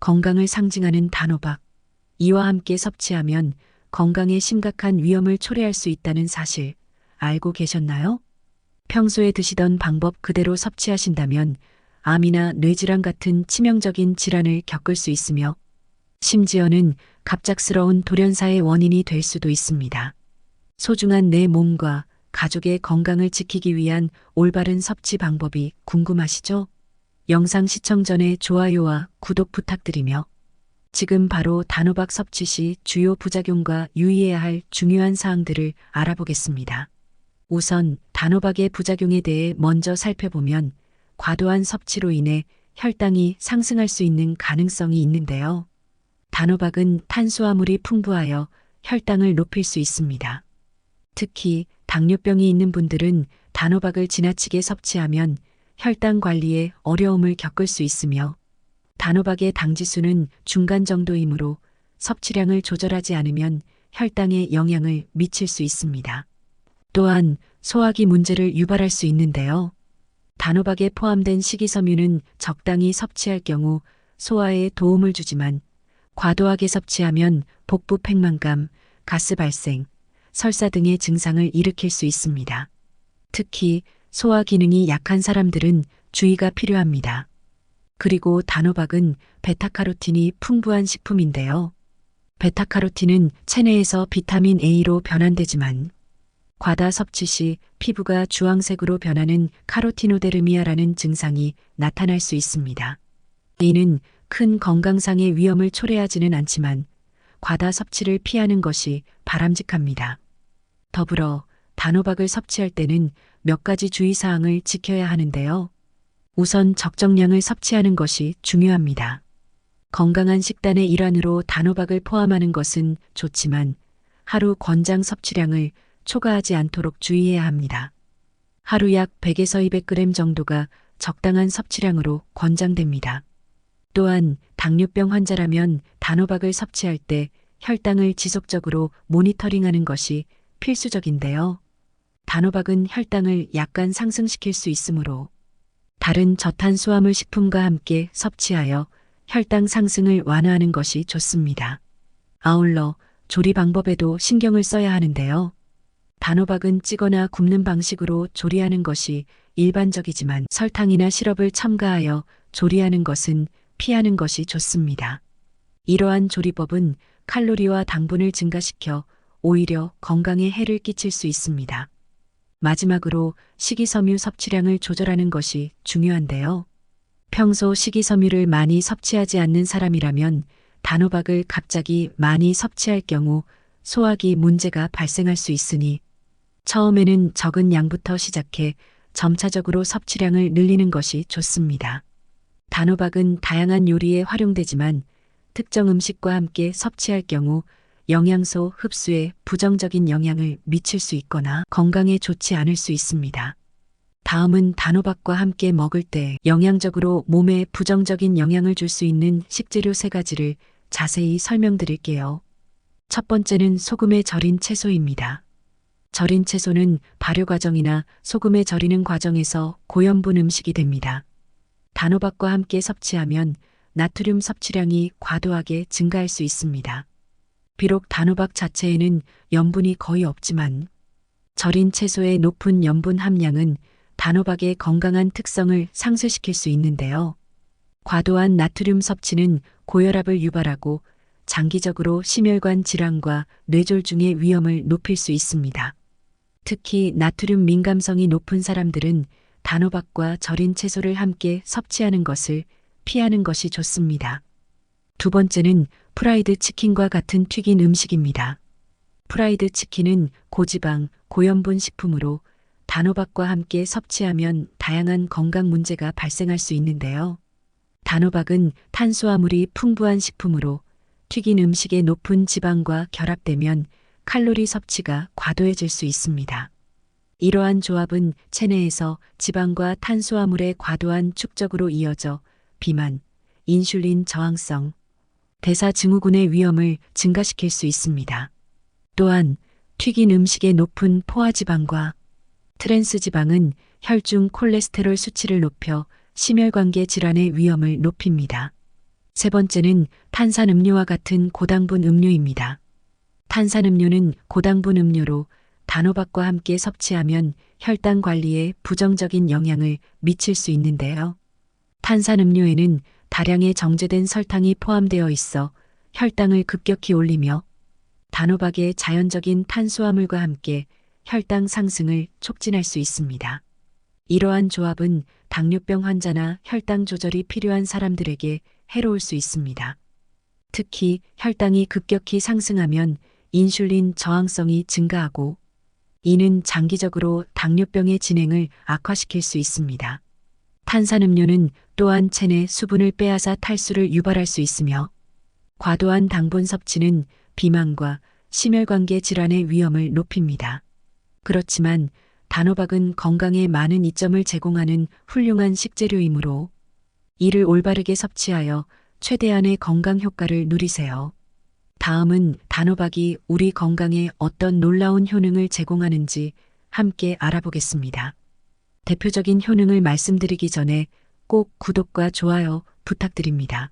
건강을 상징하는 단호박. 이와 함께 섭취하면 건강에 심각한 위험을 초래할 수 있다는 사실 알고 계셨나요? 평소에 드시던 방법 그대로 섭취하신다면 암이나 뇌질환 같은 치명적인 질환을 겪을 수 있으며 심지어는 갑작스러운 돌연사의 원인이 될 수도 있습니다. 소중한 내 몸과 가족의 건강을 지키기 위한 올바른 섭취 방법이 궁금하시죠? 영상 시청 전에 좋아요와 구독 부탁드리며 지금 바로 단호박 섭취 시 주요 부작용과 유의해야 할 중요한 사항들을 알아보겠습니다. 우선 단호박의 부작용에 대해 먼저 살펴보면 과도한 섭취로 인해 혈당이 상승할 수 있는 가능성이 있는데요. 단호박은 탄수화물이 풍부하여 혈당을 높일 수 있습니다. 특히 당뇨병이 있는 분들은 단호박을 지나치게 섭취하면 혈당 관리에 어려움을 겪을 수 있으며 단호박의 당지수는 중간 정도이므로 섭취량을 조절하지 않으면 혈당에 영향을 미칠 수 있습니다. 또한 소화기 문제를 유발할 수 있는데요. 단호박에 포함된 식이섬유는 적당히 섭취할 경우 소화에 도움을 주지만 과도하게 섭취하면 복부 팽만감, 가스 발생, 설사 등의 증상을 일으킬 수 있습니다. 특히 소화 기능이 약한 사람들은 주의가 필요합니다. 그리고 단호박은 베타카로틴이 풍부한 식품인데요. 베타카로틴은 체내에서 비타민 A로 변환되지만 과다 섭취 시 피부가 주황색으로 변하는 카로티노데르미아라는 증상이 나타날 수 있습니다. 이는 큰 건강상의 위험을 초래하지는 않지만 과다 섭취를 피하는 것이 바람직합니다. 더불어 단호박을 섭취할 때는 몇 가지 주의사항을 지켜야 하는데요. 우선 적정량을 섭취하는 것이 중요합니다. 건강한 식단의 일환으로 단호박을 포함하는 것은 좋지만 하루 권장 섭취량을 초과하지 않도록 주의해야 합니다. 하루 약 100에서 200g 정도가 적당한 섭취량으로 권장됩니다. 또한 당뇨병 환자라면 단호박을 섭취할 때 혈당을 지속적으로 모니터링하는 것이 필수적인데요. 단호박은 혈당을 약간 상승시킬 수 있으므로 다른 저탄수화물 식품과 함께 섭취하여 혈당 상승을 완화하는 것이 좋습니다. 아울러 조리 방법에도 신경을 써야 하는데요. 단호박은 찌거나 굽는 방식으로 조리하는 것이 일반적이지만 설탕이나 시럽을 첨가하여 조리하는 것은 피하는 것이 좋습니다. 이러한 조리법은 칼로리와 당분을 증가시켜 오히려 건강에 해를 끼칠 수 있습니다. 마지막으로 식이섬유 섭취량을 조절하는 것이 중요한데요. 평소 식이섬유를 많이 섭취하지 않는 사람이라면 단호박을 갑자기 많이 섭취할 경우 소화기 문제가 발생할 수 있으니 처음에는 적은 양부터 시작해 점차적으로 섭취량을 늘리는 것이 좋습니다. 단호박은 다양한 요리에 활용되지만 특정 음식과 함께 섭취할 경우 영양소 흡수에 부정적인 영향을 미칠 수 있거나 건강에 좋지 않을 수 있습니다. 다음은 단호박과 함께 먹을 때 영양적으로 몸에 부정적인 영향을 줄 수 있는 식재료 3가지를 자세히 설명드릴게요. 첫 번째는 소금에 절인 채소입니다. 절인 채소는 발효 과정이나 소금에 절이는 과정에서 고염분 음식이 됩니다. 단호박과 함께 섭취하면 나트륨 섭취량이 과도하게 증가할 수 있습니다. 비록 단호박 자체에는 염분이 거의 없지만 절인 채소의 높은 염분 함량은 단호박의 건강한 특성을 상쇄시킬 수 있는데요. 과도한 나트륨 섭취는 고혈압을 유발하고 장기적으로 심혈관 질환과 뇌졸중의 위험을 높일 수 있습니다. 특히 나트륨 민감성이 높은 사람들은 단호박과 절인 채소를 함께 섭취하는 것을 피하는 것이 좋습니다. 두 번째는 프라이드 치킨과 같은 튀긴 음식입니다. 프라이드 치킨은 고지방, 고염분 식품으로 단호박과 함께 섭취하면 다양한 건강 문제가 발생할 수 있는데요. 단호박은 탄수화물이 풍부한 식품으로 튀긴 음식의 높은 지방과 결합되면 칼로리 섭취가 과도해질 수 있습니다. 이러한 조합은 체내에서 지방과 탄수화물의 과도한 축적으로 이어져 비만, 인슐린 저항성, 대사증후군의 위험을 증가시킬 수 있습니다. 또한 튀긴 음식의 높은 포화지방과 트랜스지방은 혈중 콜레스테롤 수치를 높여 심혈관계 질환의 위험을 높입니다. 세 번째는 탄산음료와 같은 고당분 음료입니다. 탄산음료는 고당분 음료로 단호박과 함께 섭취하면 혈당 관리에 부정적인 영향을 미칠 수 있는데요. 탄산음료에는 다량의 정제된 설탕이 포함되어 있어 혈당을 급격히 올리며 단호박의 자연적인 탄수화물과 함께 혈당 상승을 촉진할 수 있습니다. 이러한 조합은 당뇨병 환자나 혈당 조절이 필요한 사람들에게 해로울 수 있습니다. 특히 혈당이 급격히 상승하면 인슐린 저항성이 증가하고 이는 장기적으로 당뇨병의 진행을 악화시킬 수 있습니다. 탄산음료는 또한 체내 수분을 빼앗아 탈수를 유발할 수 있으며 과도한 당분 섭취는 비만과 심혈관계 질환의 위험을 높입니다. 그렇지만 단호박은 건강에 많은 이점을 제공하는 훌륭한 식재료이므로 이를 올바르게 섭취하여 최대한의 건강 효과를 누리세요. 다음은 단호박이 우리 건강에 어떤 놀라운 효능을 제공하는지 함께 알아보겠습니다. 대표적인 효능을 말씀드리기 전에 꼭 구독과 좋아요 부탁드립니다.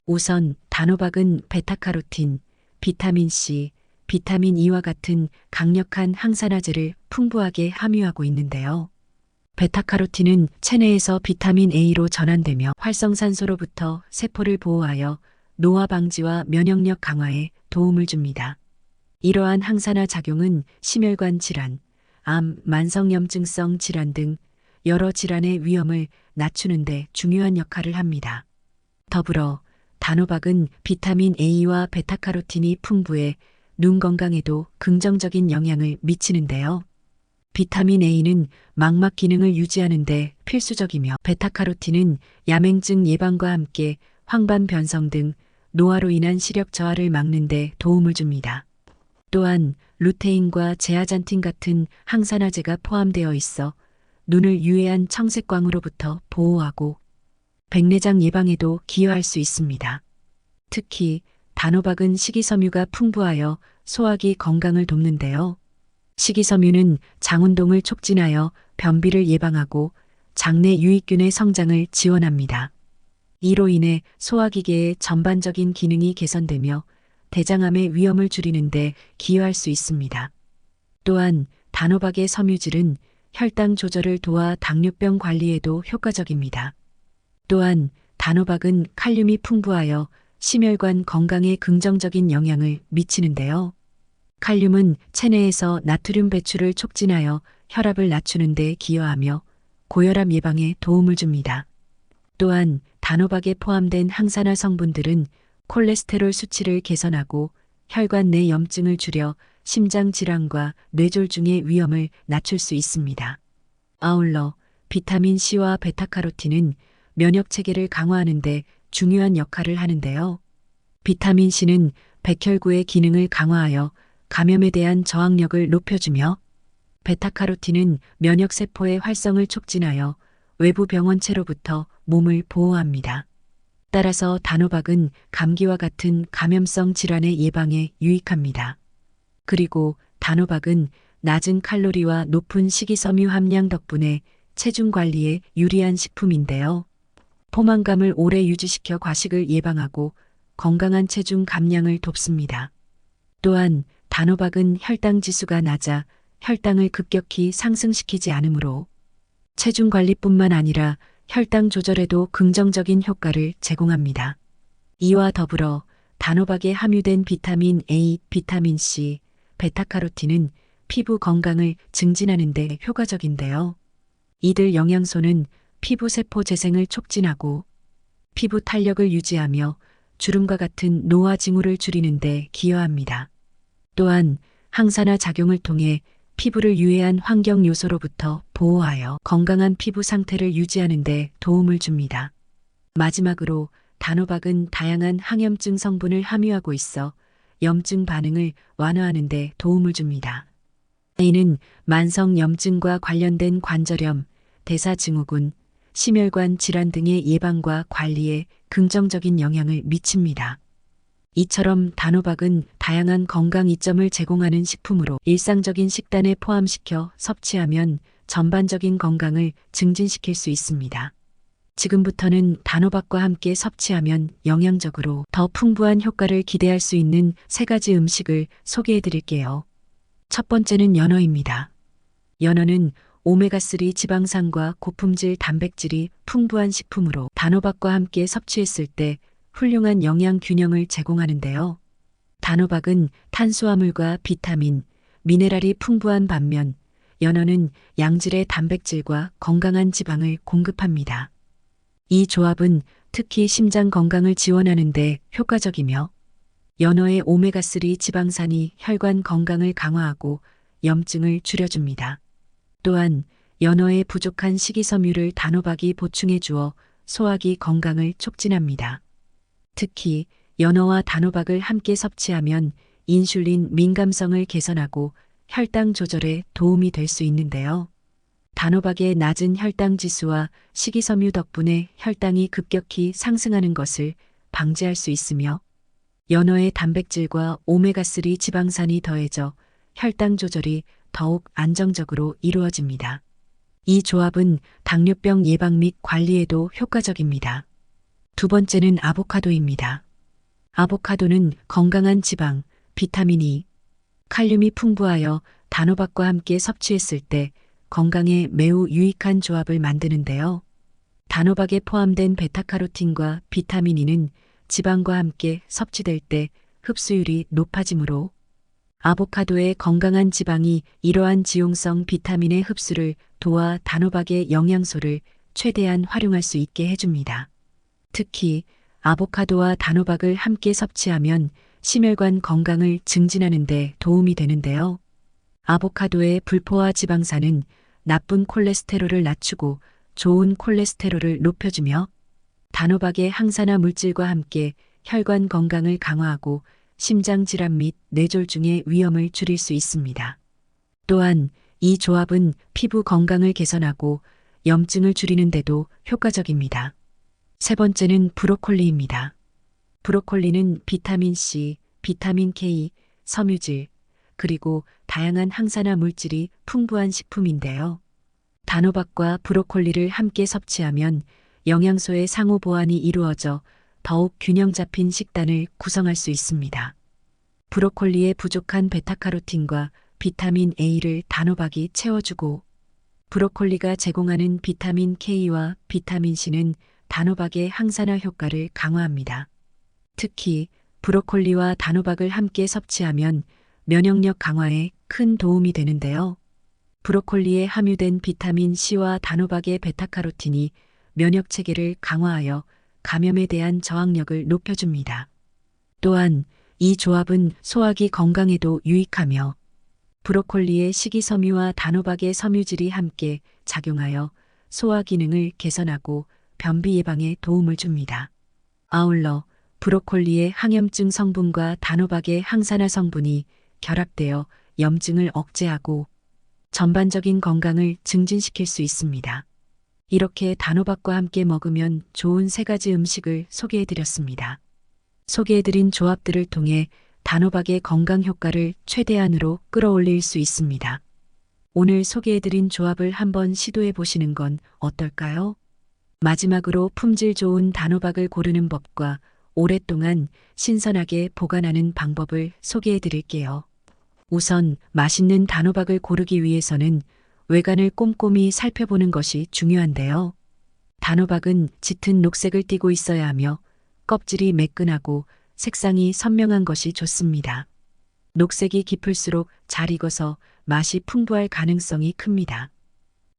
우선 단호박은 베타카로틴, 비타민C, 비타민 E와 같은 강력한 항산화제를 풍부하게 함유하고 있는데요. 베타카로틴은 체내에서 비타민 A로 전환되며 활성산소로부터 세포를 보호하여 노화 방지와 면역력 강화에 도움을 줍니다. 이러한 항산화 작용은 심혈관 질환, 암, 만성염증성 질환 등 여러 질환의 위험을 낮추는 데 중요한 역할을 합니다. 더불어 단호박은 비타민 A와 베타카로틴이 풍부해 눈 건강에도 긍정적인 영향을 미치는데요. 비타민 A는 망막 기능을 유지하는 데 필수적이며 베타카로틴은 야맹증 예방과 함께 황반 변성 등 노화로 인한 시력 저하를 막는 데 도움을 줍니다. 또한 루테인과 제아잔틴 같은 항산화제가 포함되어 있어 눈을 유해한 청색광으로부터 보호하고 백내장 예방에도 기여할 수 있습니다. 특히 단호박은 식이섬유가 풍부하여 소화기 건강을 돕는데요. 식이섬유는 장운동을 촉진하여 변비를 예방하고 장내 유익균의 성장을 지원합니다. 이로 인해 소화기계의 전반적인 기능이 개선되며 대장암의 위험을 줄이는 데 기여할 수 있습니다. 또한 단호박의 섬유질은 혈당 조절을 도와 당뇨병 관리에도 효과적입니다. 또한 단호박은 칼륨이 풍부하여 심혈관 건강에 긍정적인 영향을 미치는데요. 칼륨은 체내에서 나트륨 배출을 촉진하여 혈압을 낮추는 데 기여하며 고혈압 예방에 도움을 줍니다. 또한 단호박에 포함된 항산화 성분들은 콜레스테롤 수치를 개선하고 혈관 내 염증을 줄여 심장 질환과 뇌졸중의 위험을 낮출 수 있습니다. 아울러 비타민 C와 베타카로틴은 면역 체계를 강화하는 데 중요한 역할을 하는데요. 비타민 C는 백혈구의 기능을 강화하여 감염에 대한 저항력을 높여주며 베타카로틴은 면역세포의 활성을 촉진하여 외부 병원체로부터 몸을 보호합니다. 따라서 단호박은 감기와 같은 감염성 질환의 예방에 유익합니다. 그리고 단호박은 낮은 칼로리와 높은 식이섬유 함량 덕분에 체중 관리에 유리한 식품인데요. 포만감을 오래 유지시켜 과식을 예방하고 건강한 체중 감량을 돕습니다. 또한 단호박은 혈당 지수가 낮아 혈당을 급격히 상승시키지 않으므로 체중 관리뿐만 아니라 혈당 조절에도 긍정적인 효과를 제공합니다. 이와 더불어 단호박에 함유된 비타민 A, 비타민 C, 베타카로틴은 피부 건강을 증진하는 데 효과적인데요. 이들 영양소는 피부 세포 재생을 촉진하고 피부 탄력을 유지하며 주름과 같은 노화 징후를 줄이는 데 기여합니다. 또한 항산화 작용을 통해 피부를 유해한 환경 요소로부터 보호하여 건강한 피부 상태를 유지하는 데 도움을 줍니다. 마지막으로 단호박은 다양한 항염증 성분을 함유하고 있어 염증 반응을 완화하는 데 도움을 줍니다. 이는 만성 염증과 관련된 관절염, 대사증후군, 심혈관 질환 등의 예방과 관리에 긍정적인 영향을 미칩니다. 이처럼 단호박은 다양한 건강 이점을 제공하는 식품으로 일상적인 식단에 포함시켜 섭취하면 전반적인 건강을 증진시킬 수 있습니다. 지금부터는 단호박과 함께 섭취하면 영양적으로 더 풍부한 효과를 기대할 수 있는 3가지 음식을 소개해 드릴게요. 첫 번째는 연어입니다. 연어는 오메가3 지방산과 고품질 단백질이 풍부한 식품으로 단호박과 함께 섭취했을 때 훌륭한 영양 균형을 제공하는데요. 단호박은 탄수화물과 비타민, 미네랄이 풍부한 반면 연어는 양질의 단백질과 건강한 지방을 공급합니다. 이 조합은 특히 심장 건강을 지원하는 데 효과적이며 연어의 오메가3 지방산이 혈관 건강을 강화하고 염증을 줄여줍니다. 또한 연어의 부족한 식이섬유를 단호박이 보충해 주어 소화기 건강을 촉진합니다. 특히 연어와 단호박을 함께 섭취하면 인슐린 민감성을 개선하고 혈당 조절에 도움이 될 수 있는데요. 단호박의 낮은 혈당 지수와 식이섬유 덕분에 혈당이 급격히 상승하는 것을 방지할 수 있으며 연어의 단백질과 오메가3 지방산이 더해져 혈당 조절이 더욱 안정적으로 이루어집니다. 이 조합은 당뇨병 예방 및 관리에도 효과적입니다. 두 번째는 아보카도입니다. 아보카도는 건강한 지방, 비타민 E, 칼륨이 풍부하여 단호박과 함께 섭취했을 때 건강에 매우 유익한 조합을 만드는데요. 단호박에 포함된 베타카로틴과 비타민 E는 지방과 함께 섭취될 때 흡수율이 높아지므로 아보카도의 건강한 지방이 이러한 지용성 비타민의 흡수를 도와 단호박의 영양소를 최대한 활용할 수 있게 해줍니다. 특히 아보카도와 단호박을 함께 섭취하면 심혈관 건강을 증진하는 데 도움이 되는데요. 아보카도의 불포화 지방산은 나쁜 콜레스테롤을 낮추고 좋은 콜레스테롤을 높여주며 단호박의 항산화 물질과 함께 혈관 건강을 강화하고 심장 질환 및 뇌졸중의 위험을 줄일 수 있습니다. 또한 이 조합은 피부 건강을 개선하고 염증을 줄이는 데도 효과적입니다. 세 번째는 브로콜리입니다. 브로콜리는 비타민 C, 비타민 K, 섬유질, 그리고 다양한 항산화 물질이 풍부한 식품인데요. 단호박과 브로콜리를 함께 섭취하면 영양소의 상호 보완이 이루어져 더욱 균형 잡힌 식단을 구성할 수 있습니다. 브로콜리의 부족한 베타카로틴과 비타민 A를 단호박이 채워주고 브로콜리가 제공하는 비타민 K와 비타민 C는 단호박의 항산화 효과를 강화합니다. 특히 브로콜리와 단호박을 함께 섭취하면 면역력 강화에 큰 도움이 되는데요. 브로콜리에 함유된 비타민 C와 단호박의 베타카로틴이 면역 체계를 강화하여 감염에 대한 저항력을 높여줍니다. 또한 이 조합은 소화기 건강에도 유익하며 브로콜리의 식이섬유와 단호박의 섬유질이 함께 작용하여 소화 기능을 개선하고 변비 예방에 도움을 줍니다. 아울러 브로콜리의 항염증 성분과 단호박의 항산화 성분이 결합되어 염증을 억제하고 전반적인 건강을 증진시킬 수 있습니다. 이렇게 단호박과 함께 먹으면 좋은 3가지 음식을 소개해드렸습니다. 소개해드린 조합들을 통해 단호박의 건강 효과를 최대한으로 끌어올릴 수 있습니다. 오늘 소개해드린 조합을 한번 시도해 보시는 건 어떨까요? 마지막으로 품질 좋은 단호박을 고르는 법과 오랫동안 신선하게 보관하는 방법을 소개해 드릴게요. 우선 맛있는 단호박을 고르기 위해서는 외관을 꼼꼼히 살펴보는 것이 중요한데요. 단호박은 짙은 녹색을 띠고 있어야 하며 껍질이 매끈하고 색상이 선명한 것이 좋습니다. 녹색이 깊을수록 잘 익어서 맛이 풍부할 가능성이 큽니다.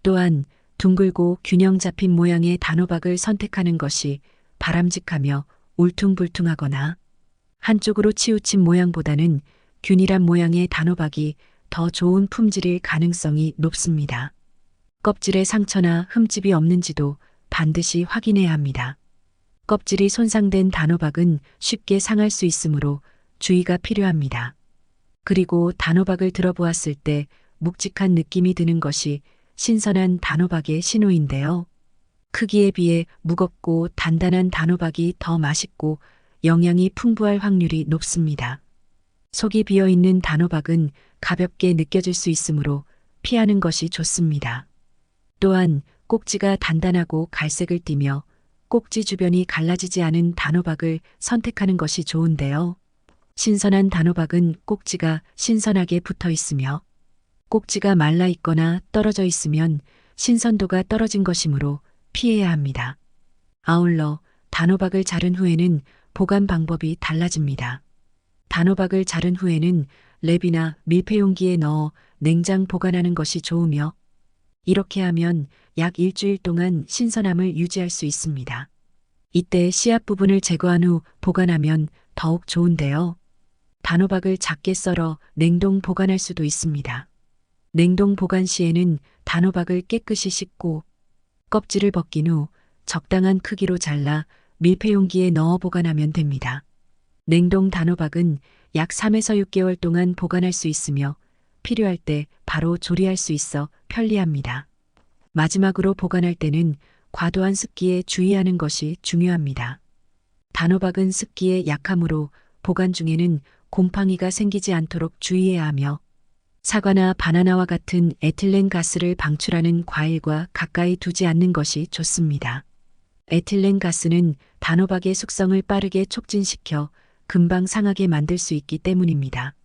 또한 둥글고 균형 잡힌 모양의 단호박을 선택하는 것이 바람직하며 울퉁불퉁하거나 한쪽으로 치우친 모양보다는 균일한 모양의 단호박이 더 좋은 품질일 가능성이 높습니다. 껍질에 상처나 흠집이 없는지도 반드시 확인해야 합니다. 껍질이 손상된 단호박은 쉽게 상할 수 있으므로 주의가 필요합니다. 그리고 단호박을 들어보았을 때 묵직한 느낌이 드는 것이 신선한 단호박의 신호인데요. 크기에 비해 무겁고 단단한 단호박이 더 맛있고 영양이 풍부할 확률이 높습니다. 속이 비어있는 단호박은 가볍게 느껴질 수 있으므로 피하는 것이 좋습니다. 또한 꼭지가 단단하고 갈색을 띠며 꼭지 주변이 갈라지지 않은 단호박을 선택하는 것이 좋은데요. 신선한 단호박은 꼭지가 신선하게 붙어 있으며 꼭지가 말라 있거나 떨어져 있으면 신선도가 떨어진 것이므로 피해야 합니다. 아울러 단호박을 자른 후에는 보관 방법이 달라집니다. 단호박을 자른 후에는 랩이나 밀폐용기에 넣어 냉장 보관하는 것이 좋으며 이렇게 하면 약 일주일 동안 신선함을 유지할 수 있습니다. 이때 씨앗 부분을 제거한 후 보관하면 더욱 좋은데요. 단호박을 작게 썰어 냉동 보관할 수도 있습니다. 냉동 보관 시에는 단호박을 깨끗이 씻고 껍질을 벗긴 후 적당한 크기로 잘라 밀폐용기에 넣어 보관하면 됩니다. 냉동 단호박은 약 3에서 6개월 동안 보관할 수 있으며 필요할 때 바로 조리할 수 있어 편리합니다. 마지막으로 보관할 때는 과도한 습기에 주의하는 것이 중요합니다. 단호박은 습기에 약하므로 보관 중에는 곰팡이가 생기지 않도록 주의해야 하며 사과나 바나나와 같은 에틸렌 가스를 방출하는 과일과 가까이 두지 않는 것이 좋습니다. 에틸렌 가스는 단호박의 숙성을 빠르게 촉진시켜 금방 상하게 만들 수 있기 때문입니다.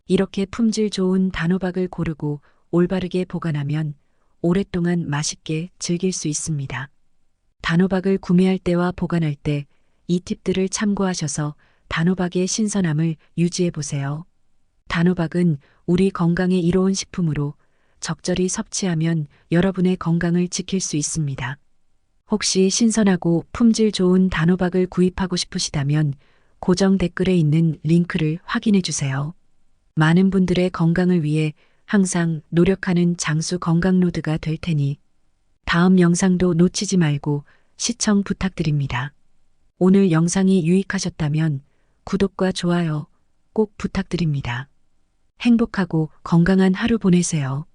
이렇게 품질 좋은 단호박을 고르고 올바르게 보관하면 오랫동안 맛있게 즐길 수 있습니다. 단호박을 구매할 때와 보관할 때 이 팁들을 참고하셔서 단호박의 신선함을 유지해 보세요. 단호박은 우리 건강에 이로운 식품으로 적절히 섭취하면 여러분의 건강을 지킬 수 있습니다. 혹시 신선하고 품질 좋은 단호박을 구입하고 싶으시다면 고정 댓글에 있는 링크를 확인해 주세요. 많은 분들의 건강을 위해 항상 노력하는 장수 건강로드가 될 테니 다음 영상도 놓치지 말고 시청 부탁드립니다. 오늘 영상이 유익하셨다면 구독과 좋아요 꼭 부탁드립니다. 행복하고 건강한 하루 보내세요.